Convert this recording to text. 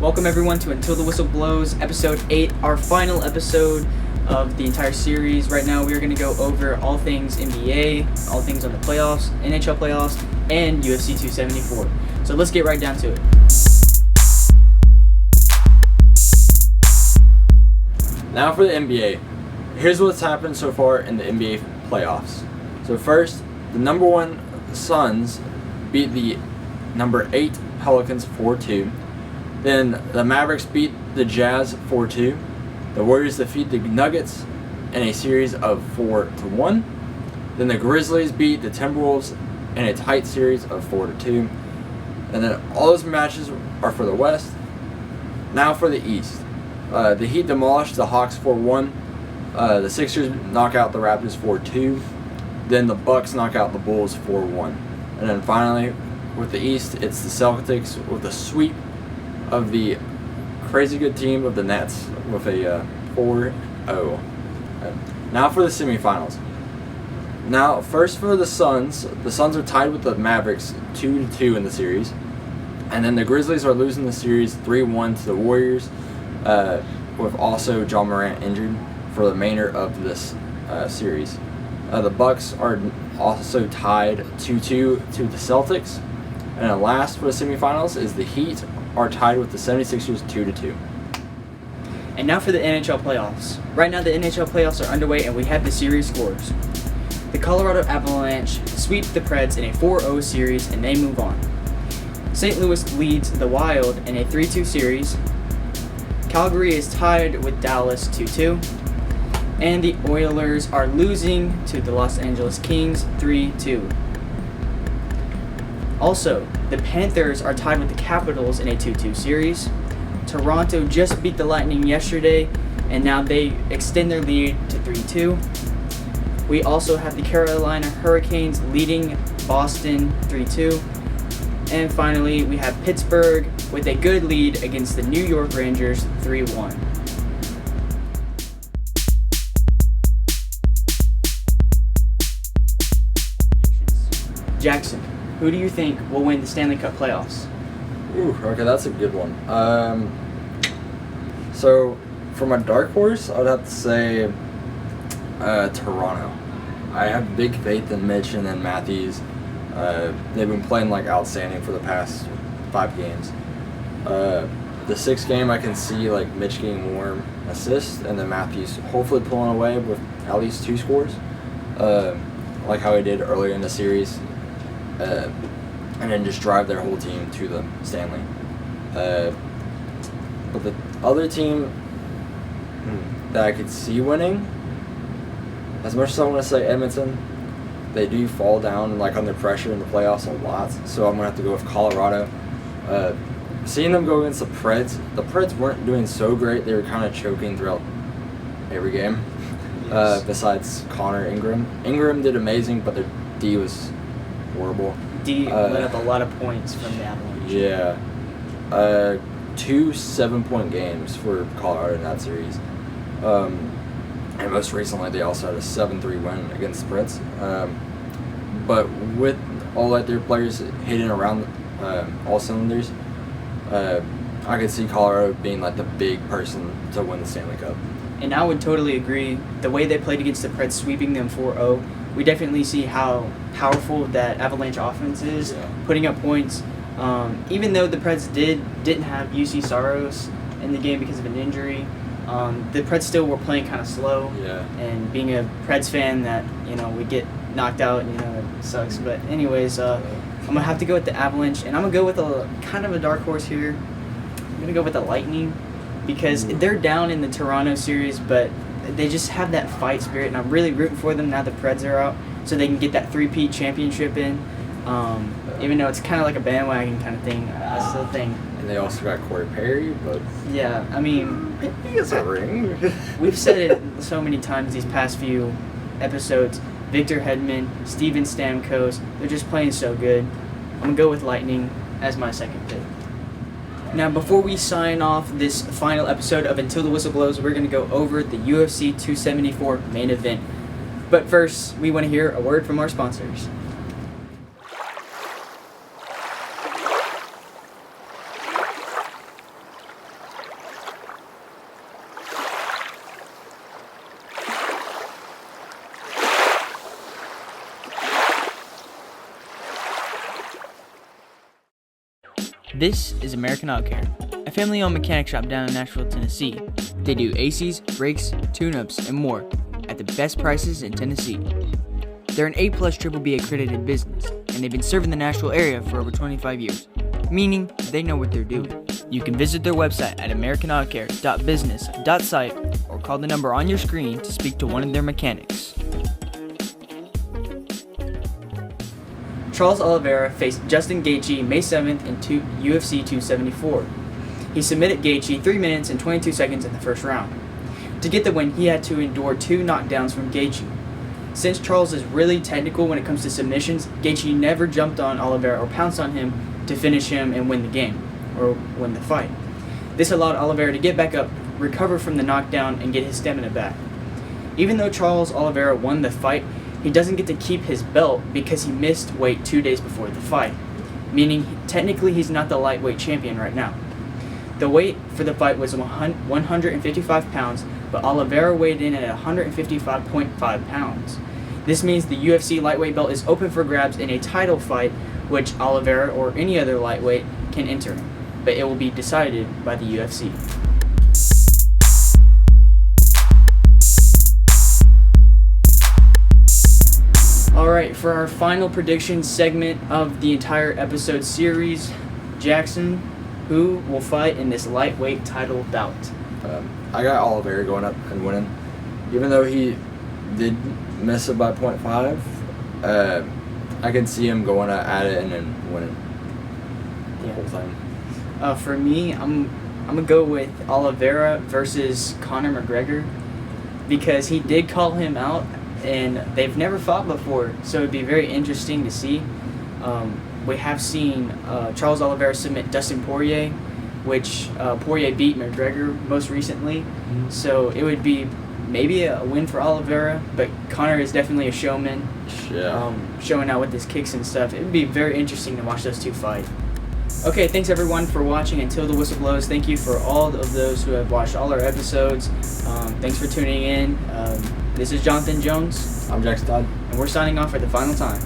Welcome everyone to Until the Whistle Blows, episode 8, our final episode of the entire series. Right now we are going to go over all things NBA, all things on the playoffs, NHL playoffs, and UFC 274. So let's get right down to it. Now for the NBA. Here's what's happened so far in the NBA playoffs. So first, the number 1 Suns beat the number 8 Pelicans 4-2. Then the Mavericks beat the Jazz 4-2. The Warriors defeat the Nuggets in a series of 4-1. Then the Grizzlies beat the Timberwolves in a tight series of 4-2. And then all those matches are for the West. Now for the East. The Heat demolished the Hawks 4-1. The Sixers knock out the Raptors 4-2. Then the Bucks knock out the Bulls 4-1. And then finally, with the East, it's the Celtics with a sweep of the crazy good team of the Nets with a 4-0. Now for the semifinals. Now, first for the Suns. The Suns are tied with the Mavericks 2-2 in the series. And then the Grizzlies are losing the series 3-1 to the Warriors, with also John Morant injured for the remainder of this series. The Bucks are also tied 2-2 to the Celtics. And then last for the semifinals is the Heat are tied with the 76ers 2-2. And now for the NHL playoffs. Right now the NHL playoffs are underway and we have the series scores. The Colorado Avalanche sweep the Preds in a 4-0 series and they move on. St. Louis leads the Wild in a 3-2 series. Calgary is tied with Dallas 2-2. And the Oilers are losing to the Los Angeles Kings 3-2. Also, the Panthers are tied with the Capitals in a 2-2 series. Toronto just beat the Lightning yesterday, and now they extend their lead to 3-2. We also have the Carolina Hurricanes leading Boston 3-2. And finally, we have Pittsburgh with a good lead against the New York Rangers 3-1. Jackson, who do you think will win the Stanley Cup playoffs? Ooh, okay, that's a good one. So for my dark horse, I'd have to say Toronto. I have big faith in Mitch and then Matthews. They've been playing like outstanding for the past 5 games. The 6th game, I can see like Mitch getting more assists and then Matthews hopefully pulling away with at least 2 scores, like how he did earlier in the series. And then just drive their whole team to the Stanley. But the other team that I could see winning, as much as I want to say Edmonton, they do fall down like under pressure in the playoffs a lot. So I'm gonna have to go with Colorado. Seeing them go against the Preds weren't doing so great. They were kind of choking throughout every game. Yes. Besides Connor Ingram. Ingram did amazing, but their D was horrible. D let up a lot of points from the Avalanche. Yeah. 2 7-point games for Colorado in that series. And most recently, they also had a 7-3 win against the Preds. But with all that their players hitting around all cylinders, I could see Colorado being like the big person to win the Stanley Cup. And I would totally agree. The way they played against the Preds, sweeping them 4-0, we definitely see how powerful that Avalanche offense is, putting up points. Even though the Preds didn't have UC Saros in the game because of an injury, the Preds still were playing kind of slow. Yeah. And being a Preds fan, that we get knocked out, it sucks. But anyways, I'm gonna have to go with the Avalanche, and I'm gonna go with a kind of a dark horse here. I'm gonna go with the Lightning because they're down in the Toronto series, but they just have that fight spirit, and I'm really rooting for them now the Preds are out, so they can get that 3-peat championship in. Even though it's kind of like a bandwagon kind of thing, I still think. And they also got Corey Perry, but yeah, I mean, he gets a ring. We've said it so many times these past few episodes. Victor Hedman, Steven Stamkos, they're just playing so good. I'm gonna go with Lightning as my second pick. Now, before we sign off this final episode of Until the Whistle Blows, we're going to go over the UFC 274 main event. But first, we want to hear a word from our sponsors. This is American Auto Care, a family-owned mechanic shop down in Nashville, Tennessee. They do ACs, brakes, tune-ups, and more at the best prices in Tennessee. They're an A-plus BBB accredited business, and they've been serving the Nashville area for over 25 years, meaning they know what they're doing. You can visit their website at americanautocare.business.site or call the number on your screen to speak to one of their mechanics. Charles Oliveira faced Justin Gaethje May 7th in UFC 274. He submitted Gaethje 3 minutes and 22 seconds in the first round. To get the win, he had to endure 2 knockdowns from Gaethje. Since Charles is really technical when it comes to submissions, Gaethje never jumped on Oliveira or pounced on him to finish him and win the game, or win the fight. This allowed Oliveira to get back up, recover from the knockdown, and get his stamina back. Even though Charles Oliveira won the fight, he doesn't get to keep his belt because he missed weight 2 days before the fight, meaning technically he's not the lightweight champion right now. The weight for the fight was 155 pounds, but Oliveira weighed in at 155.5 pounds. This means the UFC lightweight belt is open for grabs in a title fight, which Oliveira or any other lightweight can enter, but it will be decided by the UFC. Alright, for our final prediction segment of the entire episode series, Jackson, who will fight in this lightweight title bout? I got Oliveira going up and winning. Even though he did miss it by 0.5, I can see him going at it and then winning the whole thing. For me, I'm gonna go with Oliveira versus Conor McGregor because he did call him out and they've never fought before, so it'd be very interesting to see. We have seen Charles Oliveira submit Dustin Poirier, which Poirier beat McGregor most recently, so it would be maybe a win for Oliveira, but Conor is definitely a showman, showing out with his kicks and stuff. It would be very interesting to watch those two fight. Okay, thanks everyone for watching Until the Whistle Blows. Thank you for all of those who have watched all our episodes. Thanks for tuning in. This is Jonathan Jones. I'm Jackson Todd. And we're signing off for the final time.